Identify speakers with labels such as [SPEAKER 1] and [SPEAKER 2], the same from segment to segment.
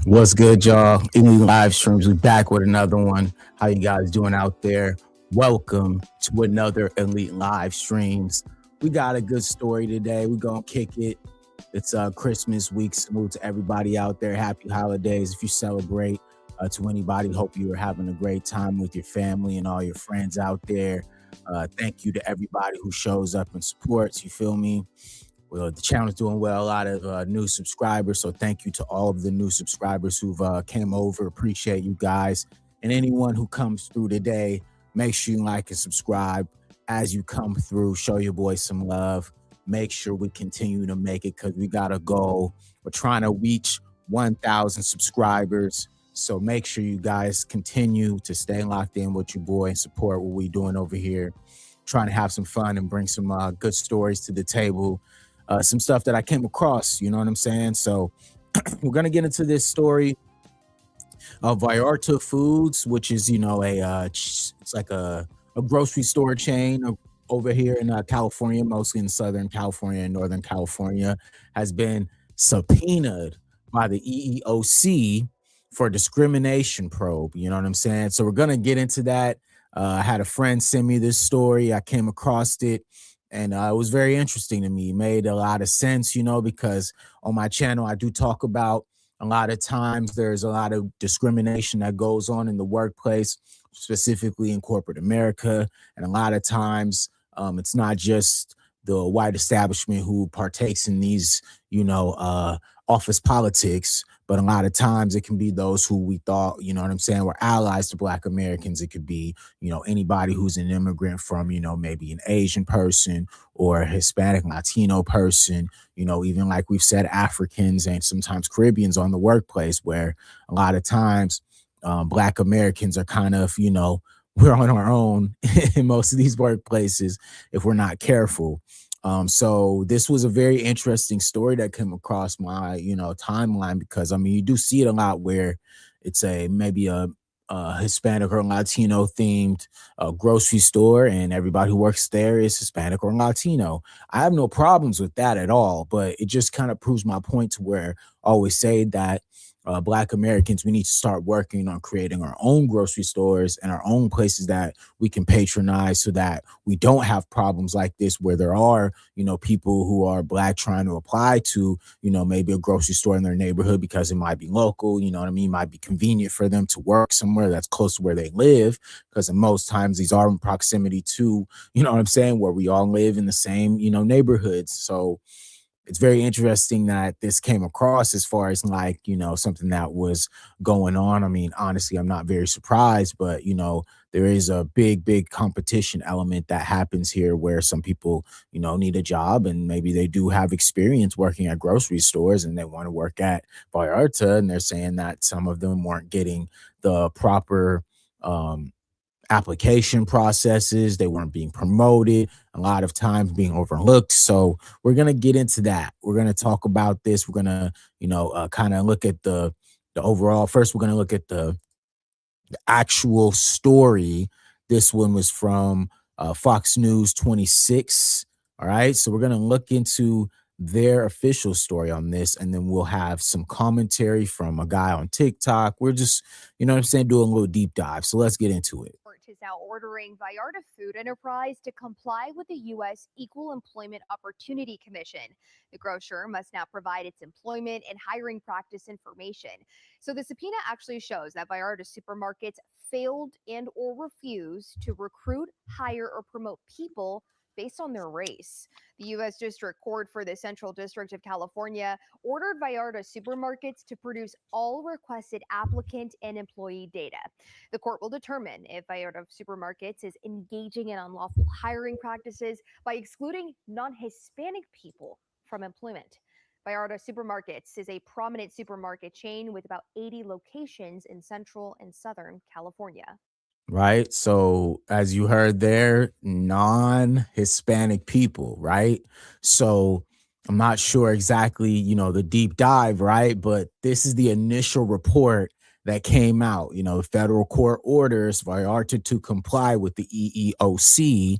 [SPEAKER 1] What's good, y'all? Elite live streams. We back with another one. How you guys doing out there? Welcome to another Elite live streams. We got a good story today. We're gonna kick it. It's Christmas week. Salute to everybody out there. Happy holidays if you celebrate. To anybody, hope you are having a great time with your family and all your friends out there. Thank you to everybody who shows up and supports. You feel me? Well, the channel's doing well. A lot of new subscribers, so thank you to all of the new subscribers who've came over. Appreciate you guys, and anyone who comes through today. Make sure you like and subscribe as you come through. Show your boys some love. Make sure we continue to make it because we got a goal. We're trying to reach 1,000 subscribers. So make sure you guys continue to stay locked in with your boy and support what we're doing over here. Trying to have some fun and bring some good stories to the table. Some stuff that I came across, you know what I'm saying? So we're going to get into this story of Vallarta Foods, which is, it's like a grocery store chain over here in California, mostly in Southern California and Northern California, has been subpoenaed by the EEOC for discrimination probe. You know what I'm saying? So we're going to get into that. I had a friend send me this story. I came across it. And it was very interesting to me. It made a lot of sense, because on my channel, I do talk about a lot of times there's a lot of discrimination that goes on in the workplace, specifically in corporate America. And a lot of times it's not just the white establishment who partakes in these, office politics, but a lot of times it can be those who we thought, were allies to Black Americans. It could be, anybody who's an immigrant from, maybe an Asian person or a Hispanic, Latino person, even like we've said, Africans and sometimes Caribbeans on the workplace, where a lot of times Black Americans are kind of, we're on our own in most of these workplaces if we're not careful. So this was a very interesting story that came across my, timeline, because you do see it a lot where it's maybe a Hispanic or Latino themed grocery store, and everybody who works there is Hispanic or Latino. I have no problems with that at all, but it just kind of proves my point to where I always say that Black Americans, we need to start working on creating our own grocery stores and our own places that we can patronize so that we don't have problems like this where there are, people who are Black trying to apply to, maybe a grocery store in their neighborhood because it might be local, might be convenient for them to work somewhere that's close to where they live, because most times these are in proximity to, where we all live in the same, neighborhoods. So it's very interesting that this came across as far as something that was going on. Honestly, I'm not very surprised, but there is a big competition element that happens here where some people, need a job and maybe they do have experience working at grocery stores and they want to work at Vallarta, and they're saying that some of them weren't getting the proper application processes. They weren't being promoted, a lot of times being overlooked. So we're going to get into that. We're going to talk about this. We're going to, kind of look at the overall. First, we're going to look at the actual story. This one was from Fox News 26. All right. So we're going to look into their official story on this, and then we'll have some commentary from a guy on TikTok. We're just, doing a little deep dive. So let's get into it.
[SPEAKER 2] Is now ordering Vallarta Food Enterprise to comply with the U.S. Equal Employment Opportunity Commission. The grocer must now provide its employment and hiring practice information. So the subpoena actually shows that Vallarta supermarkets failed and or refused to recruit, hire, or promote people based on their race. The U.S. District Court for the Central District of California ordered Vallarta supermarkets to produce all requested applicant and employee data. The court will determine if Vallarta supermarkets is engaging in unlawful hiring practices by excluding non-Hispanic people from employment. Vallarta Supermarkets is a prominent supermarket chain with about 80 locations in Central and Southern California.
[SPEAKER 1] Right. So as you heard there, non-Hispanic people, right? So I'm not sure exactly, the deep dive, right? But this is the initial report that came out. Federal court orders Vallarta to comply with the EEOC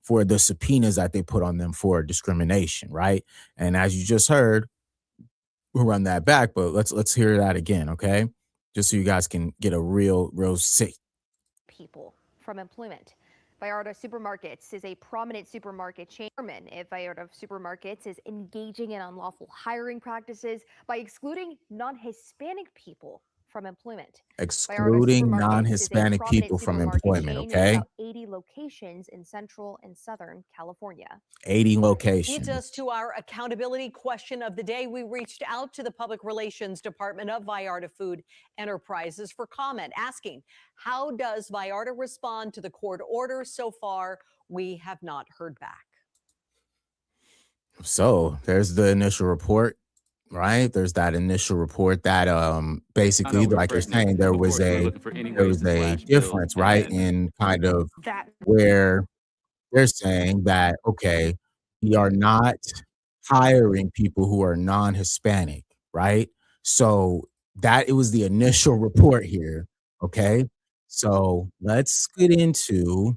[SPEAKER 1] for the subpoenas that they put on them for discrimination, right? And as you just heard, we'll run that back, but let's hear that again, okay? Just so you guys can get a real sick
[SPEAKER 2] people from employment. Vallarta Supermarkets is a prominent supermarket chairman. If Vallarta Supermarkets is engaging in unlawful hiring practices by excluding non-Hispanic people from employment.
[SPEAKER 1] excluding non-Hispanic people from employment, okay?
[SPEAKER 2] About 80 locations in Central and Southern California.
[SPEAKER 1] 80 locations.
[SPEAKER 3] Leads us to our accountability question of the day. We reached out to the Public Relations Department of Vallarta Food Enterprises for comment, asking, how does Vallarta respond to the court order? So far, we have not heard back.
[SPEAKER 1] So there's the initial report, right? There's that initial report that basically, like you're saying, there was a difference, right, in kind of where they're saying that, okay, we are not hiring people who are non-Hispanic, right? So that it was the initial report here, okay? So let's get into,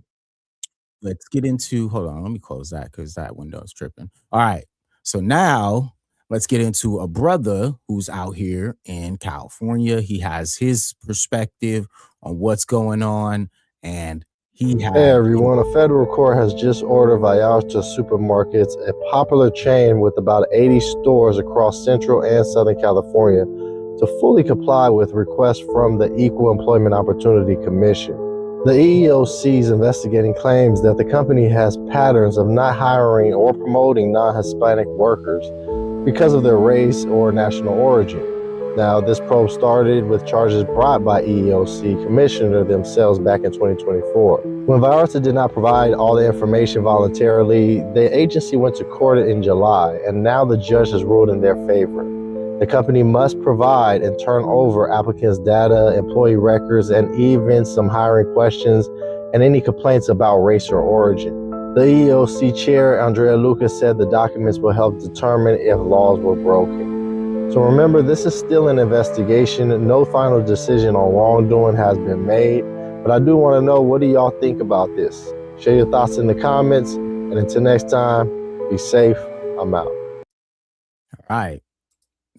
[SPEAKER 1] hold on, let me close that because that window is tripping. All right, so now let's get into a brother who's out here in California. He has his perspective on what's going on, and
[SPEAKER 4] hey everyone, a federal court has just ordered Vallarta Supermarkets, a popular chain with about 80 stores across Central and Southern California, to fully comply with requests from the Equal Employment Opportunity Commission. The EEOC is investigating claims that the company has patterns of not hiring or promoting non-Hispanic workers because of their race or national origin. Now, this probe started with charges brought by EEOC Commissioner themselves back in 2024. When Vallarta did not provide all the information voluntarily, the agency went to court in July, and now the judge has ruled in their favor. The company must provide and turn over applicants' data, employee records, and even some hiring questions and any complaints about race or origin. The EEOC chair, Andrea Lucas, said the documents will help determine if laws were broken. So remember, this is still an investigation. No final decision on wrongdoing has been made, but I do want to know, what do y'all think about this? Share your thoughts in the comments, and until next time, be safe. I'm out.
[SPEAKER 1] All right.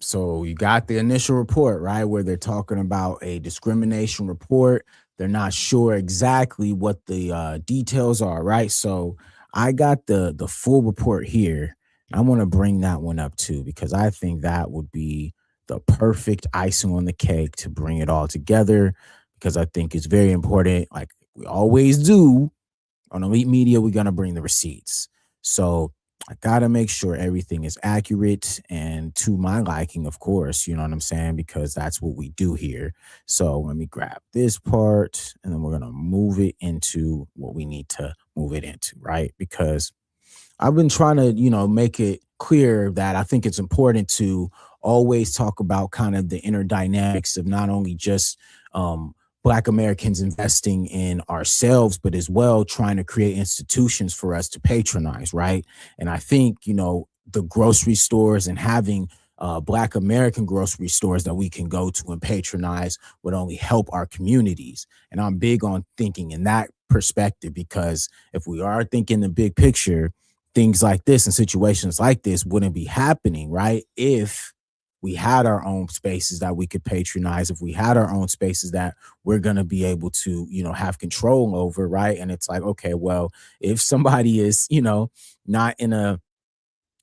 [SPEAKER 1] So you got the initial report, right, where they're talking about a discrimination report. They're not sure exactly what the details are, right? So I got the full report here. I want to bring that one up too, because I think that would be the perfect icing on the cake to bring it all together, because I think it's very important. Like we always do on Elite Media, we're going to bring the receipts. So I got to make sure everything is accurate and to my liking, of course, you know what I'm saying? Because that's what we do here. So let me grab this part and then we're going to move it into what we need to move it into, right? Because I've been trying to, make it clear that I think it's important to always talk about kind of the inner dynamics of not only just Black Americans investing in ourselves, but as well trying to create institutions for us to patronize, right? And I think, the grocery stores and having Black American grocery stores that we can go to and patronize would only help our communities. And I'm big on thinking in that perspective, because if we are thinking the big picture, things like this and situations like this wouldn't be happening, right? If we had our own spaces that we could patronize, if we had our own spaces that we're going to be able to, have control over, right? And it's like, okay, well, if somebody is, not in a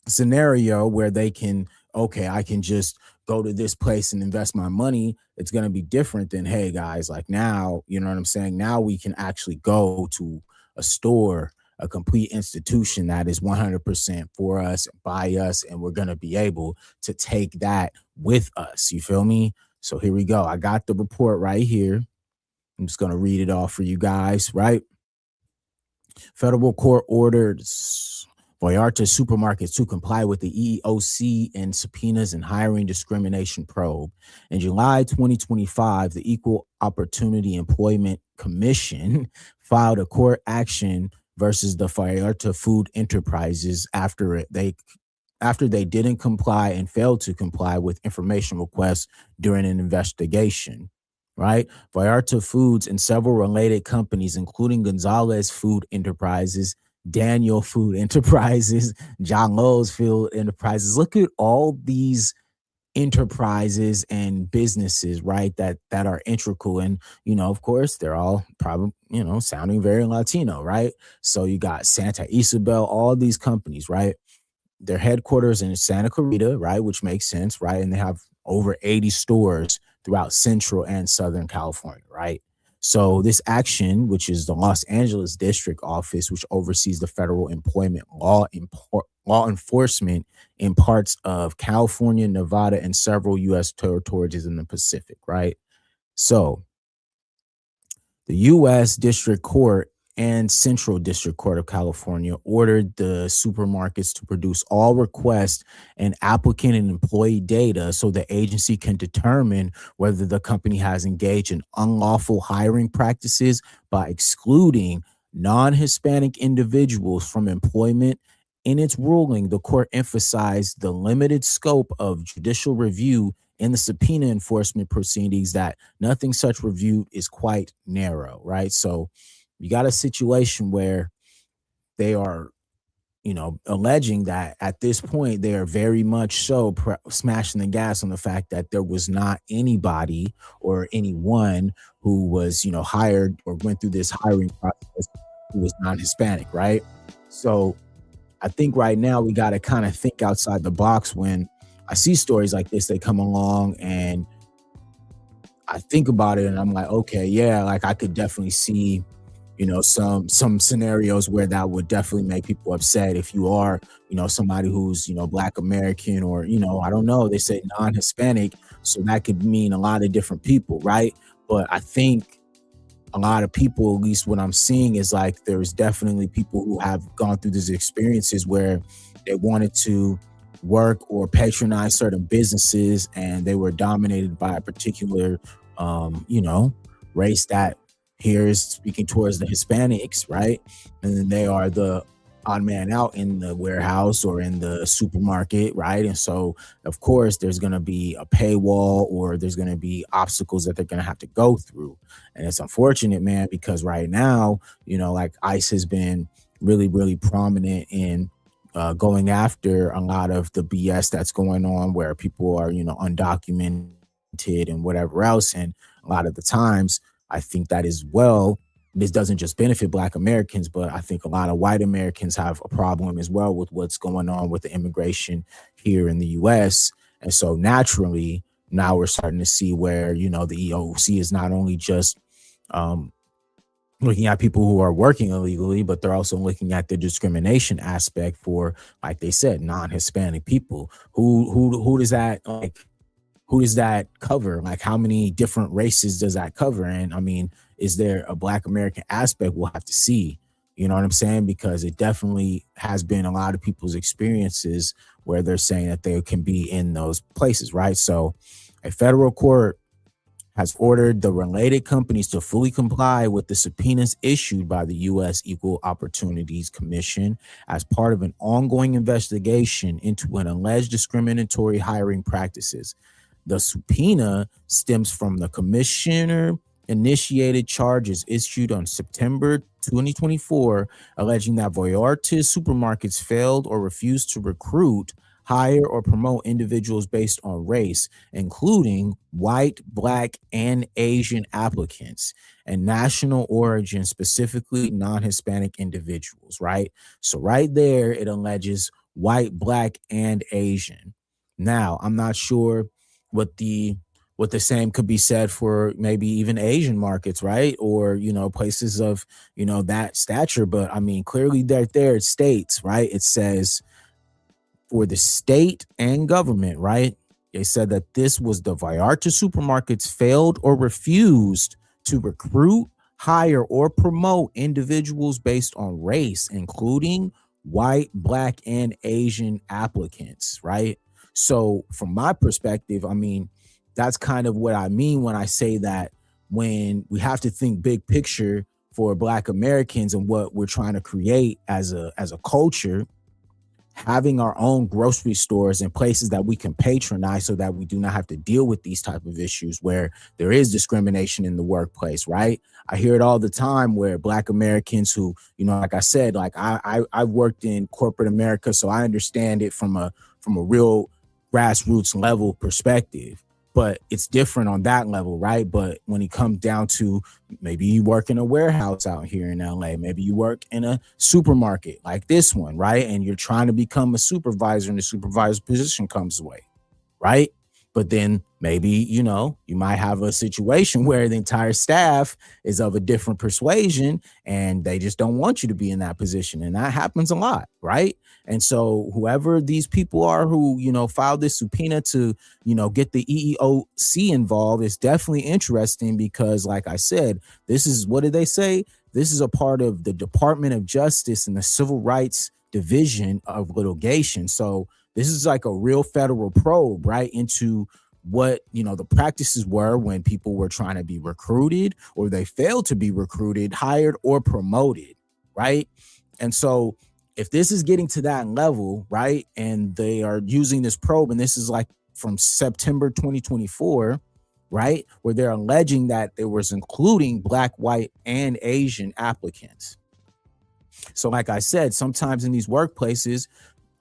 [SPEAKER 1] scenario where they can, okay, I can just go to this place and invest my money, it's going to be different than, hey, guys, like now, you know what I'm saying? Now we can actually go to a store, a complete institution that is 100% for us, by us, and we're going to be able to take that with us. You feel me? So here we go. I got the report right here. I'm just going to read it off for you guys, right? Federal court orders Vallarta Supermarkets to comply with the EEOC and subpoenas and hiring discrimination probe. In July 2025, the Equal Opportunity Employment Commission filed a court action versus the Vallarta Food Enterprises after they didn't comply and failed to comply with information requests during an investigation, right? Vallarta Foods and several related companies, including Gonzalez Food Enterprises, Daniel Food Enterprises, John Lowe's Food Enterprises. Look at all these enterprises and businesses, right, that are integral. And of course, they're all probably sounding very Latino, right? So you got Santa Isabel, all these companies, right? Their headquarters in Santa Clarita, right, which makes sense, right? And they have over 80 stores throughout Central and Southern California, right? So this action, which is the Los Angeles District Office, which oversees the federal employment law enforcement in parts of California, Nevada, and several U.S. territories in the Pacific, right? So the U.S. District Court and Central District Court of California ordered the supermarkets to produce all request and applicant and employee data so the agency can determine whether the company has engaged in unlawful hiring practices by excluding non-Hispanic individuals from employment. In its ruling, the court emphasized the limited scope of judicial review in the subpoena enforcement proceedings, that nothing such reviewed is quite narrow, right? So you got a situation where they are, alleging that at this point, they are very much so smashing the gas on the fact that there was not anybody or anyone who was, hired or went through this hiring process who was non-Hispanic, right? So I think right now we got to kind of think outside the box. When I see stories like this, they come along and I think about it and I'm like, okay, yeah, like I could definitely see, some scenarios where that would definitely make people upset. If you are, somebody who's, Black American or, I don't know, they say non-Hispanic. So that could mean a lot of different people, right? But I think a lot of people, at least what I'm seeing, is like there's definitely people who have gone through these experiences where they wanted to work or patronize certain businesses and they were dominated by a particular race that here is speaking towards the Hispanics, right? And then they are the odd man out in the warehouse or in the supermarket, right? And so of course there's going to be a paywall or there's going to be obstacles that they're going to have to go through. And it's unfortunate, man, because right now, like ICE has been really, really prominent in going after a lot of the BS that's going on where people are, undocumented and whatever else. And a lot of the times I think that as well, this doesn't just benefit Black Americans, but I think a lot of white Americans have a problem as well with what's going on with the immigration here in the US. And so naturally, now we're starting to see where, the EEOC is not only just looking at people who are working illegally, but they're also looking at the discrimination aspect for, like they said, non-Hispanic people. Who does that who does that cover? Like, how many different races does that cover? And I mean, is there a Black American aspect? We'll have to see. You know what I'm saying? Because it definitely has been a lot of people's experiences where they're saying that they can be in those places, right? So a federal court has ordered the related companies to fully comply with the subpoenas issued by the U.S. Equal Opportunities Commission as part of an ongoing investigation into an alleged discriminatory hiring practices. The subpoena stems from the commissioner-initiated charges issued on September 2024, alleging that Vallarta supermarkets failed or refused to recruit, hire, or promote individuals based on race, including white, Black, and Asian applicants, and national origin, specifically non-Hispanic individuals, right? So right there, it alleges white, Black, and Asian. Now, I'm not sure what the same could be said for maybe even Asian markets, right? Or, places of, that stature. But I mean, clearly there it states, right? It says for the state and government, right? They said that this was the Vallarta supermarkets failed or refused to recruit, hire, or promote individuals based on race, including white, Black, and Asian applicants, right? So from my perspective, I mean, that's kind of what I mean when I say that when we have to think big picture for Black Americans and what we're trying to create as a culture, having our own grocery stores and places that we can patronize so that we do not have to deal with these type of issues where there is discrimination in the workplace, right? I hear it all the time where Black Americans who, like I said, like I worked in corporate America, so I understand it from a real grassroots level perspective, but it's different on that level, right? But when it comes down to maybe you work in a warehouse out here in LA, maybe you work in a supermarket like this one, right? And you're trying to become a supervisor and the supervisor position comes away, right? But then maybe, you know, you might have a situation where the entire staff is of a different persuasion and they just don't want you to be in that position. And that happens a lot, right? And so whoever these people are who, you know, filed this subpoena to, you know, get the EEOC involved is definitely interesting because, like I said, this is, what did they say? This is a part of the Department of Justice and the Civil Rights Division of Litigation. So this is like a real federal probe, right, into what, you know, the practices were when people were trying to be recruited or they failed to be recruited, hired, or promoted, right? And so if this is getting to that level, right, and they are using this probe, and this is like from September 2024, right, where they're alleging that there was including Black, white, and Asian applicants. So like I said, sometimes in these workplaces,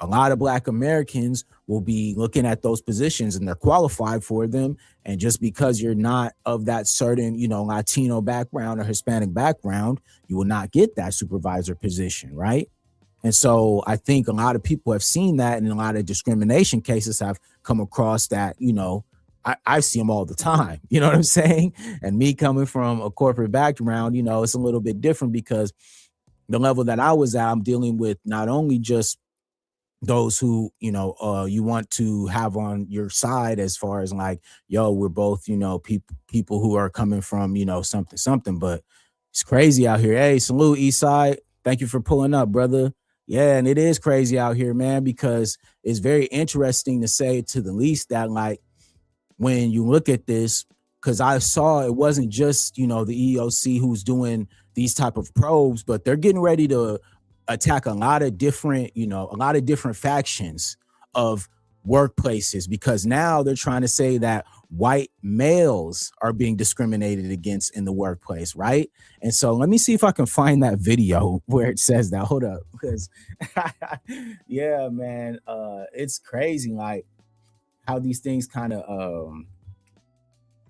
[SPEAKER 1] a lot of Black Americans will be looking at those positions and they're qualified for them. And just because you're not of that certain, you know, Latino background or Hispanic background, you will not get that supervisor position, right? And so I think a lot of people have seen that, and a lot of discrimination cases have come across that, you know, I see them all the time, you know what I'm saying? And me coming from a corporate background, you know, it's a little bit different because the level that I was at, I'm dealing with not only just those who, you know, you want to have on your side as far as like, yo, we're both, you know, people who are coming from, you know, something, but it's crazy out here. Hey, salute, Eastside. Thank you for pulling up, brother. Yeah, and it is crazy out here, man, because it's very interesting to say to the least that, like, when you look at this, because I saw it wasn't just, you know, the EEOC who's doing these type of probes, but they're getting ready to attack a lot of different, you know, a lot of different factions of workplaces, because now they're trying to say that white males are being discriminated against in the workplace, right? And so let me see if I can find that video where it says that. Hold up, because yeah, man, it's crazy, like how these things kind of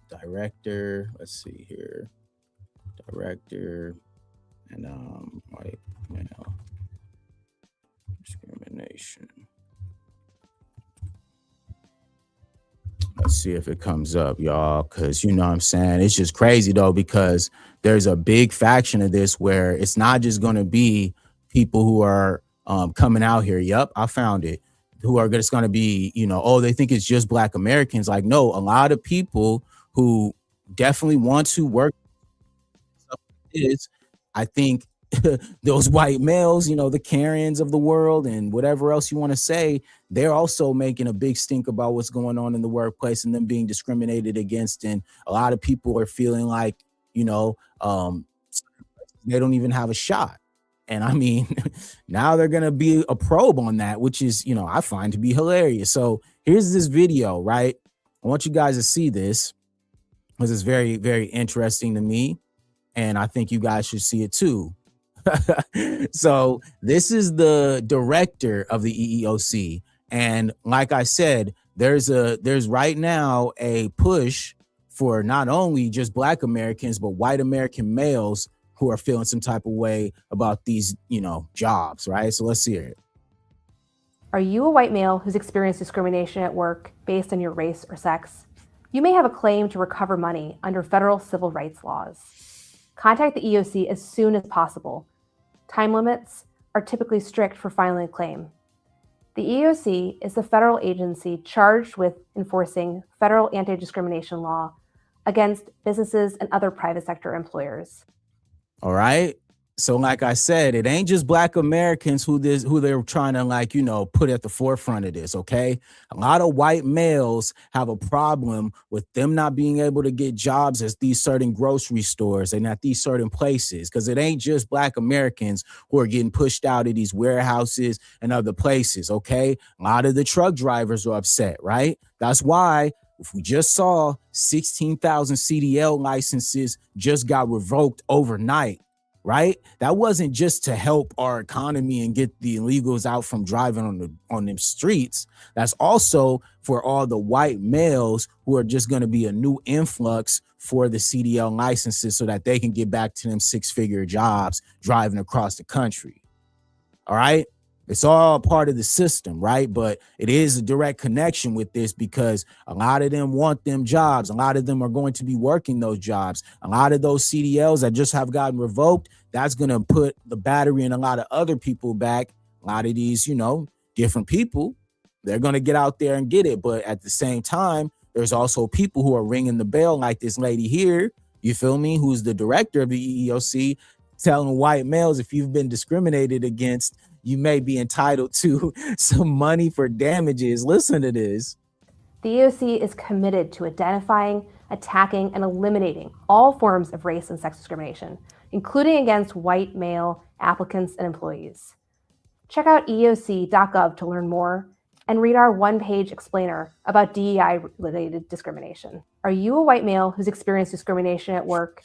[SPEAKER 1] director, let's see here, director and white male discrimination. Let's see if it comes up, y'all, because you know what I'm saying, it's just crazy though, because there's a big faction of this where it's not just going to be people who are coming out here. Yep, I found it. Who are just going to be, you know, oh, they think it's just Black Americans. Like, no, a lot of people who definitely want to work is, I think, those white males, you know, the Karens of the world and whatever else you want to say, they're also making a big stink about what's going on in the workplace and them being discriminated against. And a lot of people are feeling like, you know, they don't even have a shot. And I mean, now they're going to be a probe on that, which is, you know, I find to be hilarious. So here's this video, right? I want you guys to see this because it's very, very interesting to me. And I think you guys should see it too. So this is the director of the EEOC. And like I said, there's right now a push for not only just Black Americans, but white American males who are feeling some type of way about these, you know, jobs, right? So let's hear it.
[SPEAKER 5] Are you a white male who's experienced discrimination at work based on your race or sex? You may have a claim to recover money under federal civil rights laws. Contact the EEOC as soon as possible. Time limits are typically strict for filing a claim. The EEOC is the federal agency charged with enforcing federal anti-discrimination law against businesses and other private sector employers.
[SPEAKER 1] All right. So like I said, it ain't just Black Americans who they're trying to, like, you know, put at the forefront of this. OK, a lot of white males have a problem with them not being able to get jobs at these certain grocery stores and at these certain places, because it ain't just Black Americans who are getting pushed out of these warehouses and other places. OK, a lot of the truck drivers are upset. Right. That's why if we just saw 16,000 CDL licenses just got revoked overnight. right? That wasn't just to help our economy and get the illegals out from driving on them streets. That's also for all the white males who are just going to be a new influx for the CDL licenses so that they can get back to them 6-figure jobs driving across the country. All right. It's all part of the system, right? But it is a direct connection with this because a lot of them want them jobs. A lot of them are going to be working those jobs. A lot of those CDLs that just have gotten revoked, that's going to put the battery in a lot of other people back. A lot of these, different people, they're going to get out there and get it. But at the same time, there's also people who are ringing the bell like this lady here, you feel me, who's the director of the EEOC, telling white males if you've been discriminated against, you may be entitled to some money for damages. Listen to this.
[SPEAKER 5] The EEOC is committed to identifying, attacking, and eliminating all forms of race and sex discrimination, including against white male applicants and employees. Check out EEOC.gov to learn more and read our one-page explainer about DEI-related discrimination. Are you a white male who's experienced discrimination at work?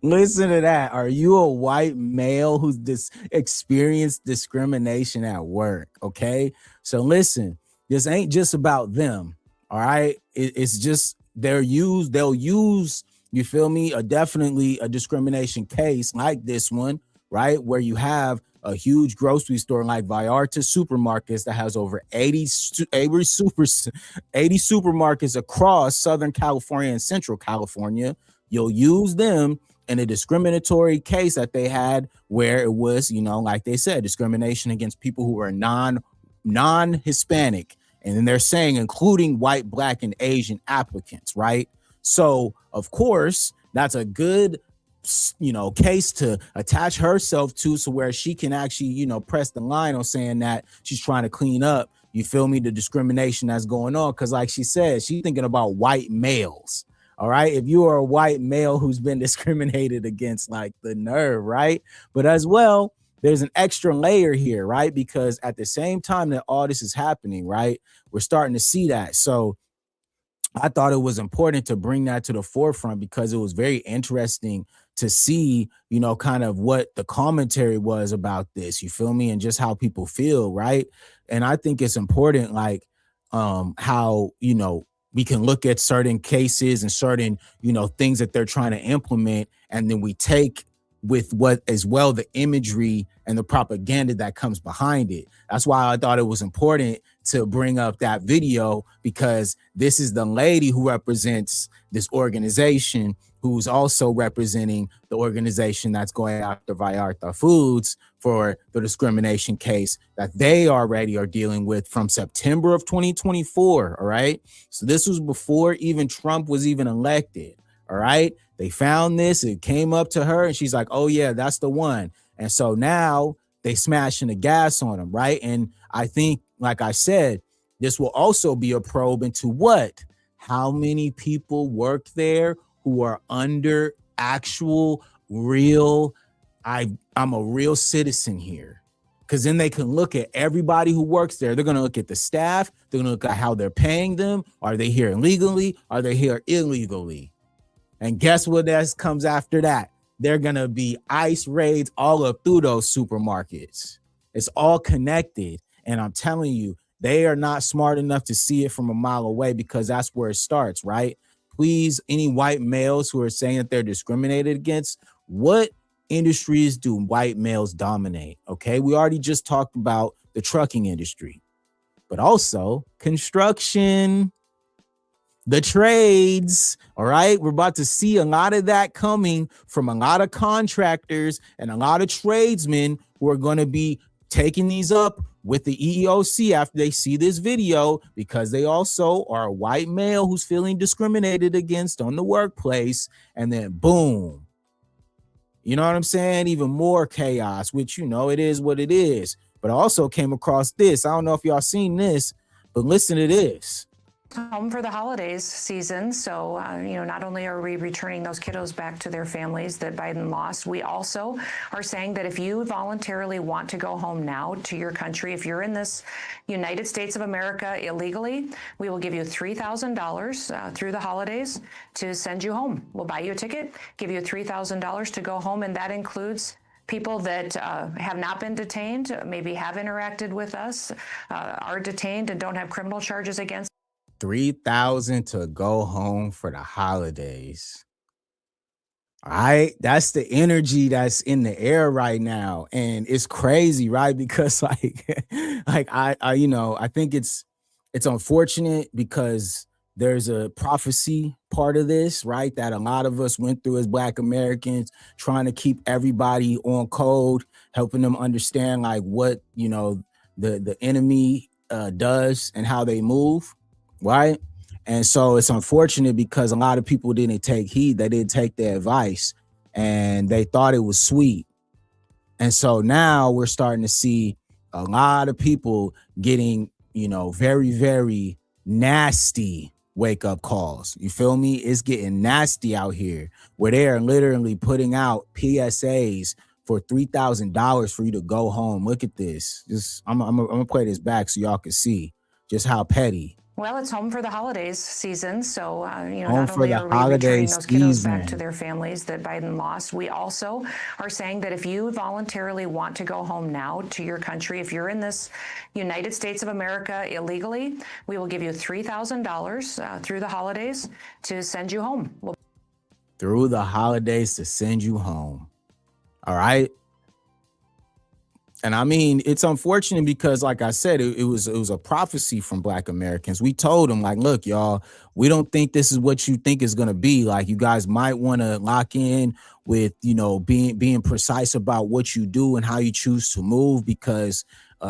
[SPEAKER 1] Listen to that. Are you a white male who's experienced discrimination at work? Okay. So listen, this ain't just about them. All right. It's just they'll use, you feel me? Definitely a discrimination case like this one, right? Where you have a huge grocery store like Vallarta supermarkets that has over 80 supermarkets across Southern California and Central California. You'll use them in a discriminatory case that they had where it was, like they said, discrimination against people who are non-Hispanic. And then they're saying including white, black, and Asian applicants, right? So, of course, that's a good case to attach herself to, so where she can actually, press the line on saying that she's trying to clean up, you feel me, the discrimination that's going on. Because like she said, she's thinking about white males. All right. If you are a white male who's been discriminated against, like the nerve, right? But as well, there's an extra layer here, right? Because at the same time that all this is happening, right, we're starting to see that. So I thought it was important to bring that to the forefront because it was very interesting to see, kind of what the commentary was about this, you feel me? And just how people feel, right? And I think it's important, like, how, we can look at certain cases and certain, things that they're trying to implement. And then we take with what as well the imagery and the propaganda that comes behind it. That's why I thought it was important to bring up that video, because this is the lady who represents this organization, who's also representing the organization that's going after Vallarta Foods for the discrimination case that they already are dealing with from September of 2024. All right. So this was before even Trump was even elected. All right. They found this, it came up to her and she's like, oh yeah, that's the one. And so now they smashing the gas on them. Right. And I think, like I said, this will also be a probe into what? How many people work there who are under actual real, I'm a real citizen here. Because then they can look at everybody who works there. They're going to look at the staff. They're going to look at how they're paying them. Are they here legally? Are they here illegally? And guess what comes after that? They're going to be ICE raids all up through those supermarkets. It's all connected. And I'm telling you, they are not smart enough to see it from a mile away, because that's where it starts, right? Please, any white males who are saying that they're discriminated against, what industries do white males dominate? Okay, we already just talked about the trucking industry, but also construction, the trades. All right, we're about to see a lot of that coming from a lot of contractors and a lot of tradesmen who are going to be taking these up with the EEOC after they see this video, because they also are a white male who's feeling discriminated against on the workplace. And then boom, you know what I'm saying? Even more chaos, which, it is what it is. But I also came across this. I don't know if y'all seen this, but listen to this.
[SPEAKER 6] home for the holidays season. So, not only are we returning those kiddos back to their families that Biden lost, we also are saying that if you voluntarily want to go home now to your country, if you're in this United States of America illegally, we will give you $3,000 through the holidays to send you home. We'll buy you a ticket, give you $3,000 to go home, and that includes people that have not been detained, maybe have interacted with us, are detained and don't have criminal charges against.
[SPEAKER 1] 3,000 to go home for the holidays. All right, that's the energy that's in the air right now, and it's crazy, right? Because I think it's unfortunate because there's a prophecy part of this, right? That a lot of us went through as Black Americans, trying to keep everybody on code, helping them understand like what the enemy does and how they move. Right. And so it's unfortunate because a lot of people didn't take heed. They didn't take the advice and they thought it was sweet. And so now we're starting to see a lot of people getting, very, very nasty wake up calls. You feel me? It's getting nasty out here where they are literally putting out PSAs for $3,000 for you to go home. Look at this. I'm gonna play this back so y'all can see just how petty.
[SPEAKER 6] Well, it's home for the holidays season. So,
[SPEAKER 1] Home
[SPEAKER 6] not
[SPEAKER 1] for
[SPEAKER 6] only
[SPEAKER 1] the
[SPEAKER 6] are we returning those kiddos
[SPEAKER 1] season.
[SPEAKER 6] back to their families that Biden lost, we also are saying that if you voluntarily want to go home now to your country, if you're in this United States of America illegally, we will give you $3,000 through the holidays to send you home.
[SPEAKER 1] Through the holidays to send you home. All right. And I mean, it's unfortunate because, like I said, it was a prophecy from Black Americans. We told them, like, look, y'all, we don't think this is what you think is going to be. Like, you guys might want to lock in with, being precise about what you do and how you choose to move, because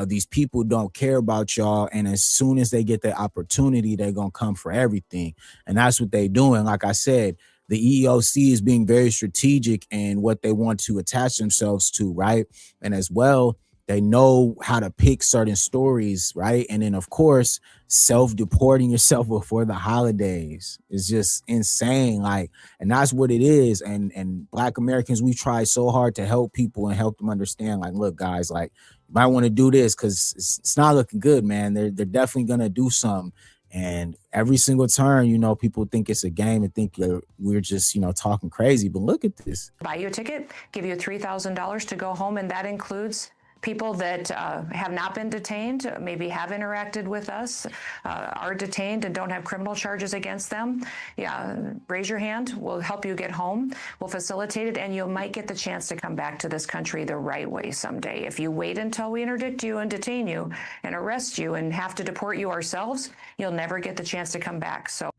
[SPEAKER 1] these people don't care about y'all. And as soon as they get the opportunity, they're going to come for everything. And that's what they're doing. Like I said, the EEOC is being very strategic in what they want to attach themselves to, right? And as well, they know how to pick certain stories, right? And then, of course, self-deporting yourself before the holidays is just insane. Like, and that's what it is. And Black Americans, we try so hard to help people and help them understand, like, look, guys, like, you might want to do this because it's not looking good, man. They're definitely going to do something. And every single turn, people think it's a game and think we're just, talking crazy. But look at this.
[SPEAKER 6] Buy you a ticket, give you $3,000 to go home, and that includes people that have not been detained, maybe have interacted with us, are detained and don't have criminal charges against them. Yeah, raise your hand. We'll help you get home. We'll facilitate it, and you might get the chance to come back to this country the right way someday. If you wait until we interdict you and detain you and arrest you and have to deport you ourselves, you'll never get the chance to come back. So,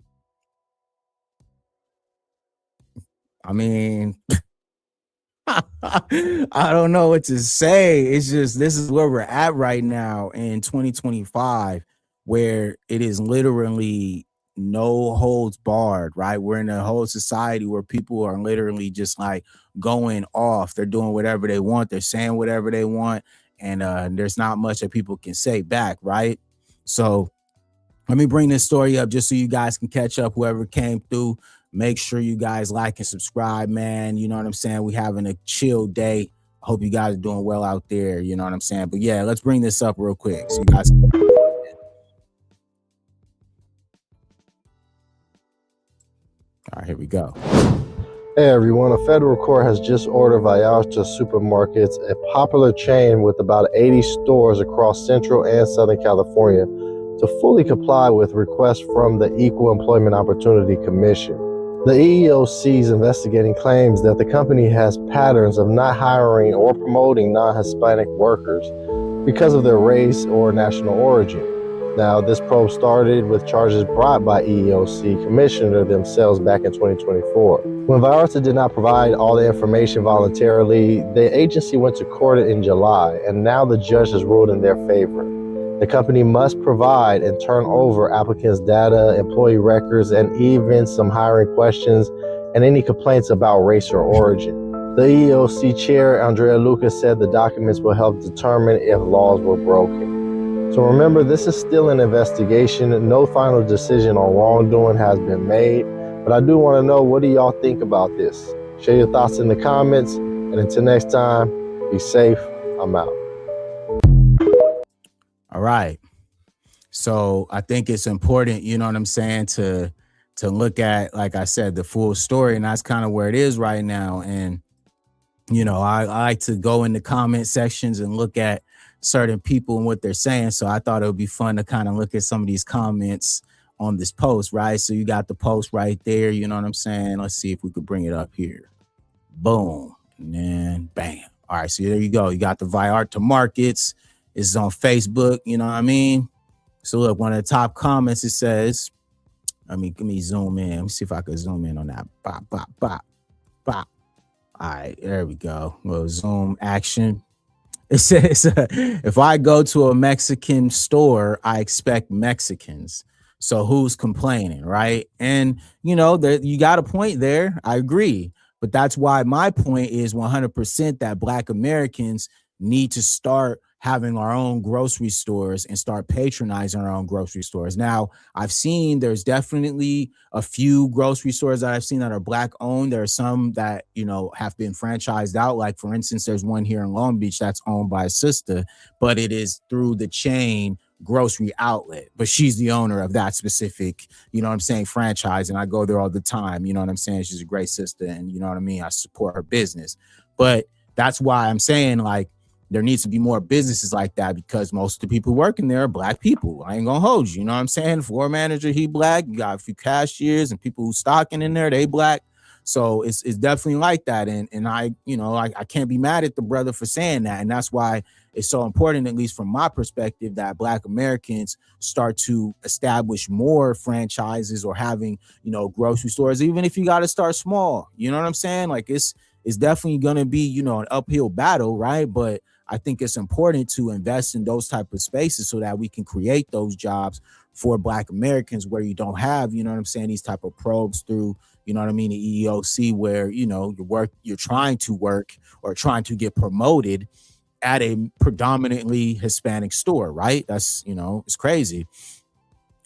[SPEAKER 1] I mean, I don't know what to say. It's just, this is where we're at right now in 2025, where it is literally no holds barred, right? We're in a whole society where people are literally just like going off. They're doing whatever they want. They're saying whatever they want. And there's not much that people can say back, right? So let me bring this story up just so you guys can catch up, whoever came through. Make sure you guys like and subscribe, man. You know what I'm saying? We having a chill day. I hope you guys are doing well out there. You know what I'm saying? But yeah, let's bring this up real quick so you guys can... All right, here we go.
[SPEAKER 4] Hey everyone, a federal court has just ordered Vallarta Supermarkets, a popular chain with about 80 stores across Central and Southern California, to fully comply with requests from the Equal Employment Opportunity Commission. The EEOC is investigating claims that the company has patterns of not hiring or promoting non-Hispanic workers because of their race or national origin. Now, this probe started with charges brought by EEOC commissioner themselves back in 2024. When Vallarta did not provide all the information voluntarily, the agency went to court in July, and now the judge has ruled in their favor. The company must provide and turn over applicants' data, employee records, and even some hiring questions and any complaints about race or origin. The EEOC chair, Andrea Lucas, said the documents will help determine if laws were broken. So remember, this is still an investigation. No final decision on wrongdoing has been made. But I do want to know, what do y'all think about this? Share your thoughts in the comments. And until next time, be safe. I'm out.
[SPEAKER 1] All right. So I think it's important, you know what I'm saying, to look at, like I said, the full story. And that's kind of where it is right now. And, you know, I like to go in the comment sections and look at certain people and what they're saying. So I thought it would be fun to kind of look at some of these comments on this post, right? So you got the post right there, you know what I'm saying? Let's see if we could bring it up here. Boom. And then bam. All right, so there you go. You got the Vallarta markets. It's on Facebook, you know what I mean? So look, one of the top comments, it says, let me zoom in. Let me see if I can zoom in on that. Bop, bop, bop, bop. All right, there we go. Little zoom action. It says, if I go to a Mexican store, I expect Mexicans. So who's complaining, right? And, you know, you got a point there. I agree. But that's why my point is 100% that Black Americans need to start having our own grocery stores and start patronizing our own grocery stores. Now, I've seen there's definitely a few grocery stores that I've seen that are Black owned. There are some that, you know, have been franchised out. Like, for instance, there's one here in Long Beach that's owned by a sister, but it is through the chain grocery outlet, but she's the owner of that specific, you know what I'm saying, franchise. And I go there all the time. You know what I'm saying? She's a great sister, and you know what I mean? I support her business. But that's why I'm saying, like, there needs to be more businesses like that, because most of the people working there are Black people. I ain't gonna hold you. You know what I'm saying? Floor manager, he Black. You got a few cashiers and people who stocking in there, they Black. So it's definitely like that. And I, you know, I can't be mad at the brother for saying that. And that's why it's so important, at least from my perspective, that Black Americans start to establish more franchises or having, you know, grocery stores, even if you got to start small. You know what I'm saying? Like, it's definitely going to be, you know, an uphill battle, right? But I think it's important to invest in those type of spaces so that we can create those jobs for Black Americans, where you don't have, you know what I'm saying, these type of probes through, you know what I mean, the EEOC, where, you know, you're trying to work or trying to get promoted at a predominantly Hispanic store, right? That's, you know, it's crazy.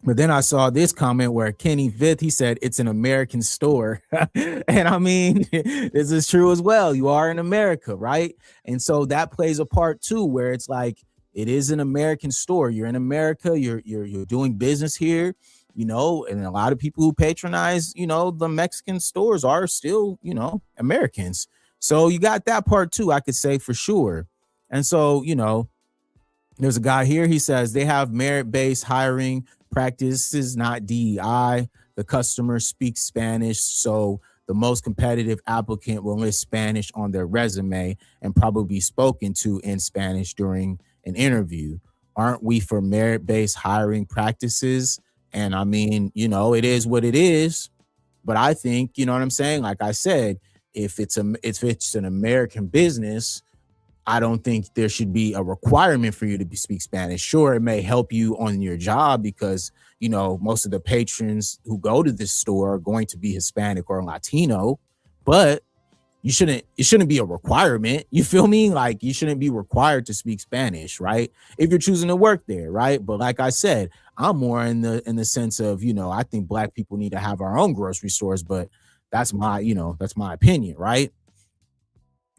[SPEAKER 1] But then I saw this comment where Kenny Vith, he said, it's an American store. And I mean, this is true as well. You are in America, right? And so that plays a part too, where it's like, it is an American store. You're in America, you're doing business here, you know, and a lot of people who patronize, you know, the Mexican stores are still, you know, Americans. So you got that part too, I could say for sure. And so, you know, there's a guy here, he says they have merit-based hiring practices, not DEI. The customer speaks Spanish, so the most competitive applicant will list Spanish on their resume and probably be spoken to in Spanish during an interview. Aren't we for merit-based hiring practices? And I mean, you know, it is what it is. But I think, you know what I'm saying? Like I said, if it's an American business, I don't think there should be a requirement for you to speak Spanish. Sure, it may help you on your job because, you know, most of the patrons who go to this store are going to be Hispanic or Latino, but it shouldn't be a requirement. You feel me? Like, you shouldn't be required to speak Spanish, right? If you're choosing to work there, right? But like I said, I'm more in the sense of, you know, I think Black people need to have our own grocery stores, but that's my opinion, right?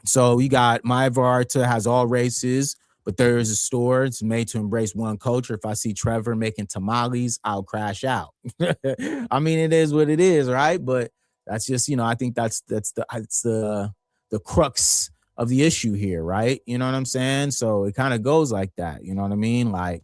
[SPEAKER 1] So you got my Vallarta has all races, but there is a store. It's made to embrace one culture. If I see Trevor making tamales, I'll crash out. I mean, it is what it is, right? But that's just, you know, I think that's the crux of the issue here, right? You know what I'm saying? So it kind of goes like that. You know what I mean? Like,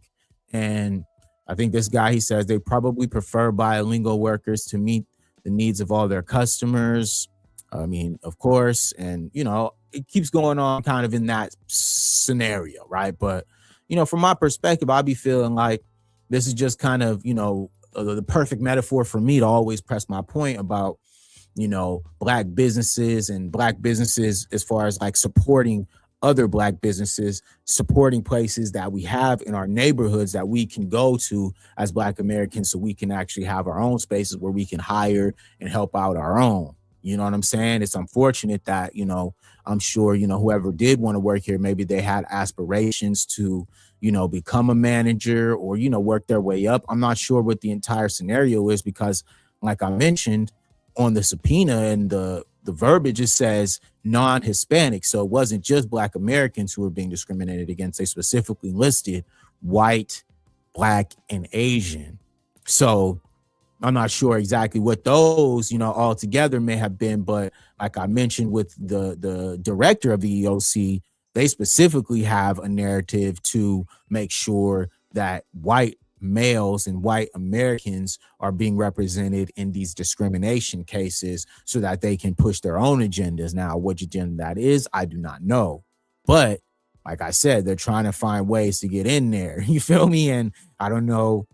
[SPEAKER 1] and I think this guy, he says they probably prefer bilingual workers to meet the needs of all their customers. I mean, of course, and, you know, it keeps going on kind of in that scenario, right? But, you know, from my perspective, I be feeling like this is just kind of, you know, the perfect metaphor for me to always press my point about, you know, Black businesses as far as like supporting other Black businesses, supporting places that we have in our neighborhoods that we can go to as Black Americans, so we can actually have our own spaces where we can hire and help out our own. You know what I'm saying? It's unfortunate that, you know, I'm sure, you know, whoever did want to work here, maybe they had aspirations to, become a manager or, work their way up. I'm not sure what the entire scenario is because, like I mentioned, on the subpoena and the verbiage, it says non-Hispanic. So it wasn't just Black Americans who were being discriminated against. They specifically listed white, Black, and Asian. So I'm not sure exactly what those, all together may have been, but like I mentioned with the director of the EEOC, they specifically have a narrative to make sure that white males and white Americans are being represented in these discrimination cases so that they can push their own agendas. Now, what agenda that is, I do not know. But like I said, they're trying to find ways to get in there. You feel me? And I don't know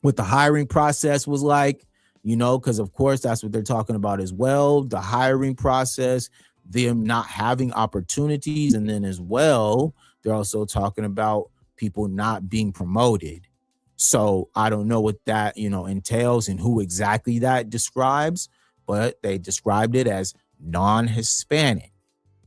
[SPEAKER 1] what the hiring process was like, because of course that's what they're talking about as well. The hiring process, them not having opportunities. And then as well, they're also talking about people not being promoted. So I don't know what that, entails and who exactly that describes, but they described it as non-Hispanic.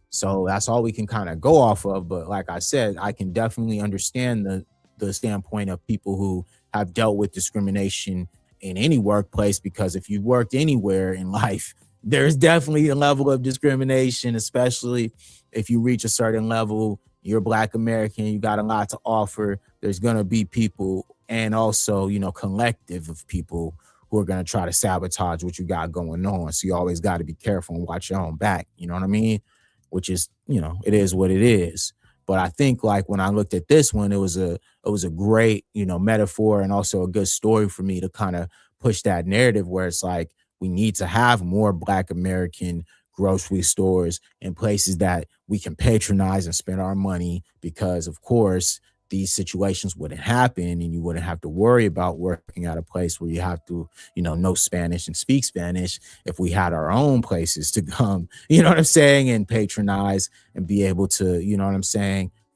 [SPEAKER 1] So that's all we can kind of go off of. But like I said, I can definitely understand the standpoint of people who have dealt with discrimination in any workplace, because if you've worked anywhere in life, there's definitely a level of discrimination, especially if you reach a certain level, you're Black American, you got a lot to offer. There's going to be people and also, collective of people who are going to try to sabotage what you got going on. So you always got to be careful and watch your own back. You know what I mean? Which is, it is what it is. But I think like when I looked at this one, it was a great, metaphor and also a good story for me to kind of push that narrative where it's like, we need to have more Black American grocery stores and places that we can patronize and spend our money, because of course these situations wouldn't happen and you wouldn't have to worry about working at a place where you have to, know Spanish and speak Spanish if we had our own places to come, and patronize and be able to,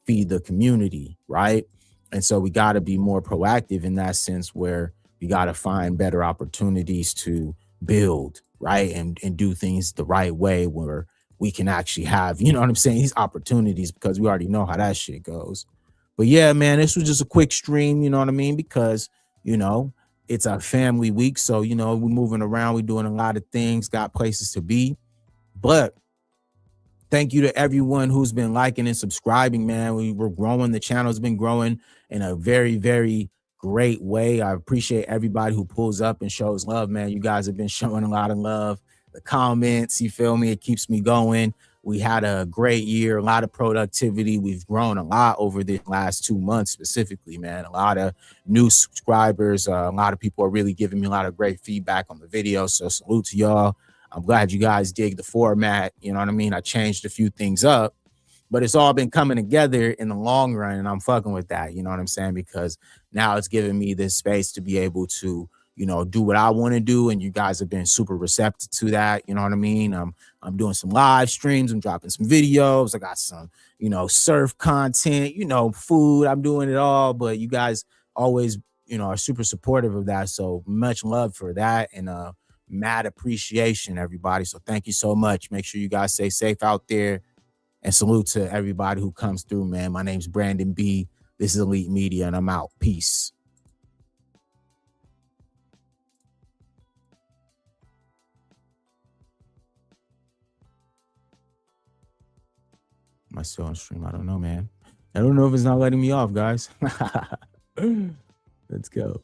[SPEAKER 1] feed the community, right? And so we got to be more proactive in that sense, where we got to find better opportunities to build, right? And do things the right way where we can actually have, these opportunities, because we already know how that shit goes. But yeah, man, this was just a quick stream, because, it's our family week. So, we're moving around, we're doing a lot of things, got places to be. But thank you to everyone who's been liking and subscribing, man. We're growing. The channel's been growing in a very, very great way. I appreciate everybody who pulls up and shows love, man. You guys have been showing a lot of love. The comments, you feel me? It keeps me going. We had a great year, a lot of productivity. We've grown a lot over the last 2 months specifically, man. A lot of new subscribers. A lot of people are really giving me a lot of great feedback on the video. So salute to y'all. I'm glad you guys dig the format. You know what I mean? I changed a few things up, but it's all been coming together in the long run. And I'm fucking with that. You know what I'm saying? Because now it's giving me this space to be able to, do what I want to do. And you guys have been super receptive to that. You know what I mean? I'm doing some live streams. I'm dropping some videos. I got some, surf content, food. I'm doing it all. But you guys always, are super supportive of that. So much love for that. And mad appreciation, everybody. So thank you so much. Make sure you guys stay safe out there. And salute to everybody who comes through, man. My name's Brandon B. This is Elite Media, and I'm out. Peace. Am I still on stream? I don't know, man. I don't know if it's not letting me off, guys. Let's go.